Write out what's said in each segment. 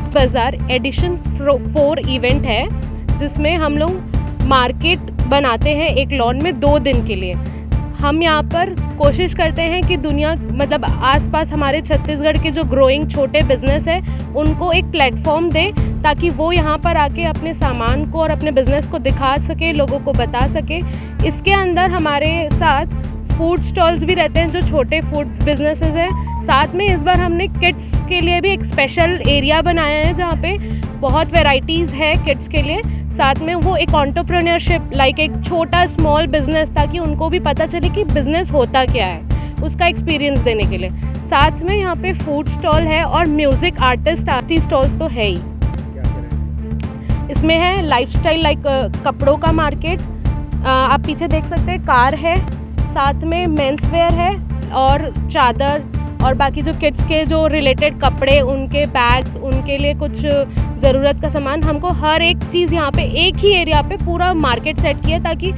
बाज़ार addition 4 event है जिसमें हम लोग मार्केट बनाते हैं एक लॉन में 2 दिन के लिए। हम यहाँ पर कोशिश करते हैं कि दुनिया मतलब आसपास हमारे छत्तीसगढ़ के जो ग्रोइंग छोटे बिजनेस है उनको एक प्लेटफॉर्म दें ताकि वो यहाँ पर आके अपने सामान को और अपने बिजनेस को दिखा सके, लोगों को बता सके। इसके अंदर हमारे साथ फूड स्टॉल्स भी रहते हैं जो छोटे फूड बिजनेसेस हैं। साथ में इस बार हमने किड्स के लिए भी एक स्पेशल एरिया बनाया है जहाँ पे बहुत वैरायटीज़ है किड्स के लिए। साथ में वो एक एंटरप्रेन्योरशिप लाइक एक छोटा स्मॉल बिजनेस ताकि उनको भी पता चले कि बिजनेस होता क्या है, उसका एक्सपीरियंस देने के लिए। साथ में यहाँ पे फूड स्टॉल है और म्यूज़िक आर्टिस्ट स्टॉल्स तो है ही। इसमें है लाइफस्टाइल लाइक कपड़ों का मार्केट, आप पीछे देख सकते हैं कार है, साथ में मेंस वेयर है और चादर और बाकी जो किड्स के जो रिलेटेड कपड़े, उनके बैग्स, उनके लिए कुछ ज़रूरत का सामान। हमको हर एक चीज़ यहाँ पे एक ही एरिया पे पूरा मार्केट सेट किया ताकि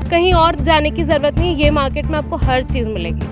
कहीं और जाने की ज़रूरत नहीं, ये मार्केट में आपको हर चीज़ मिलेगी।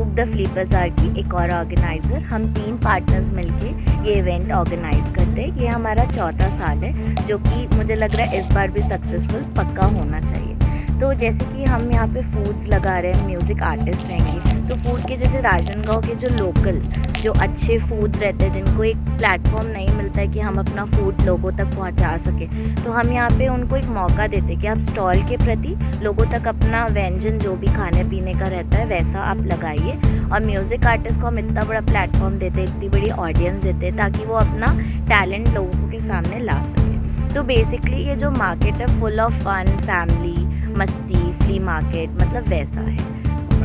द फ्लिप बाज़ार की एक और ऑर्गेनाइज़र, हम 3 पार्टनर्स मिलके ये इवेंट ऑर्गेनाइज़ करते हैं। ये हमारा 4था साल है जो कि मुझे लग रहा है इस बार भी सक्सेसफुल पक्का होना चाहिए। तो जैसे कि हम यहाँ पे फूड्स लगा रहे हैं, म्यूज़िक आर्टिस्ट रहेंगे, तो फूड के जैसे राजनांदगांव के जो लोकल जो अच्छे फूड रहते हैं जिनको एक प्लेटफॉर्म नहीं मिलता है कि हम अपना फूड लोगों तक पहुँचा सकें, तो हम यहाँ पे उनको एक मौका देते हैं कि आप स्टॉल के प्रति लोगों तक अपना व्यंजन जो भी खाने पीने का रहता है वैसा आप लगाइए। और म्यूज़िक आर्टिस्ट को हम इतना बड़ा प्लेटफॉर्म देते हैं, इतनी बड़ी ऑडियंस देते हैं ताकि वो अपना टैलेंट लोगों के सामने ला सके। तो बेसिकली ये जो मार्केट है फुल ऑफ फन, फैमिली, मस्ती, फ्ली मार्केट मतलब वैसा है।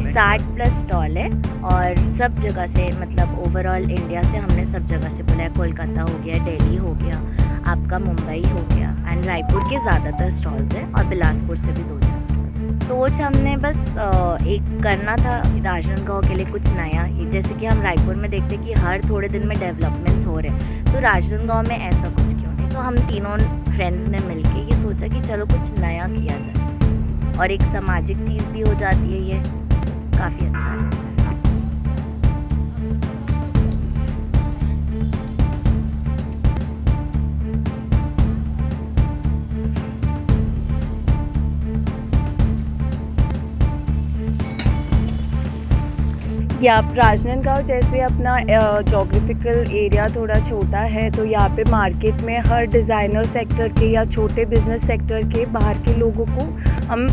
60+ स्टॉल है और सब जगह से मतलब ओवरऑल इंडिया से हमने सब जगह से बोला है। कोलकाता हो गया, दिल्ली हो गया, आपका मुंबई हो गया एंड रायपुर के ज़्यादातर स्टॉल्स हैं और बिलासपुर से भी 2-4 स्टॉल्स। सोच हमने बस एक करना था राजनांदगांव के लिए कुछ नया, जैसे कि हम रायपुर में देखते कि हर थोड़े दिन में डेवलपमेंट्स हो रहे हैं, तो राजनांदगांव में ऐसा कुछ क्यों नहीं। तो हम तीनों फ्रेंड्स ने मिलके ये सोचा कि चलो कुछ नया किया जाए और एक सामाजिक चीज़ भी हो जाती है, ये काफ़ी अच्छा है। ये आप राजनांदगांव जैसे अपना जोग्राफिकल एरिया थोड़ा छोटा है, तो यहाँ पे मार्केट में हर डिज़ाइनर सेक्टर के या छोटे बिजनेस सेक्टर के बाहर के लोगों को हम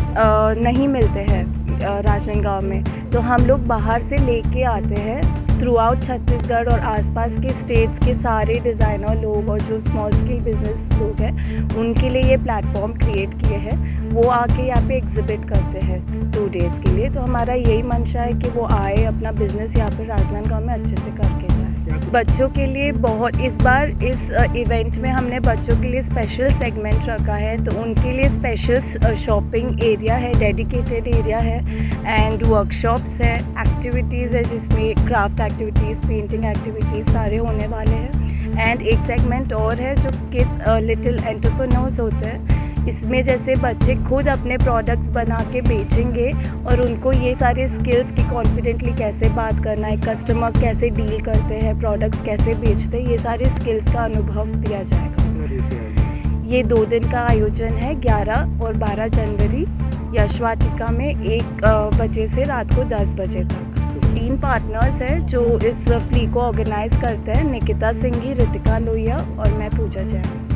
नहीं मिलते हैं राजनांदगांव में। तो हम लोग बाहर से लेके आते हैं थ्रू आउट छत्तीसगढ़ और आसपास के स्टेट्स के सारे डिज़ाइनर लोग और जो स्मॉल स्केल बिजनेस लोग हैं उनके लिए ये प्लेटफॉर्म क्रिएट किए हैं। वो आके यहाँ पे एग्जिबिट करते हैं 2 डेज़ के लिए। तो हमारा यही मंशा है कि वो आए, अपना बिज़नेस यहाँ पे राजनांदगांव में अच्छे से करके जाए। बच्चों के लिए बहुत इस बार इस इवेंट में हमने बच्चों के लिए स्पेशल सेगमेंट रखा है, तो उनके लिए स्पेशल शॉपिंग एरिया है, डेडिकेटेड एरिया है एंड वर्कशॉप्स है, एक्टिविटीज़ है जिसमें क्राफ्ट एक्टिविटीज़, पेंटिंग एक्टिविटीज़ सारे होने वाले हैं। एंड एक सेगमेंट और है जो किड्स लिटिल एंटरप्रेन्योर्स होते हैं, इसमें जैसे बच्चे खुद अपने प्रोडक्ट्स बना के बेचेंगे और उनको ये सारे स्किल्स की कॉन्फिडेंटली कैसे बात करना है, कस्टमर कैसे डील करते हैं, प्रोडक्ट्स कैसे बेचते हैं, ये सारे स्किल्स का अनुभव दिया जाएगा। ये 2 दिन का आयोजन है, 11 और 12 जनवरी यशवाटिका में 1 बजे से रात को 10 बजे तक। 3 पार्टनर्स हैं जो इस फ्ली को ऑर्गेनाइज़ करते हैं, निकिता सिंघी, रितिका लोहिया और मैं पूजा जैन।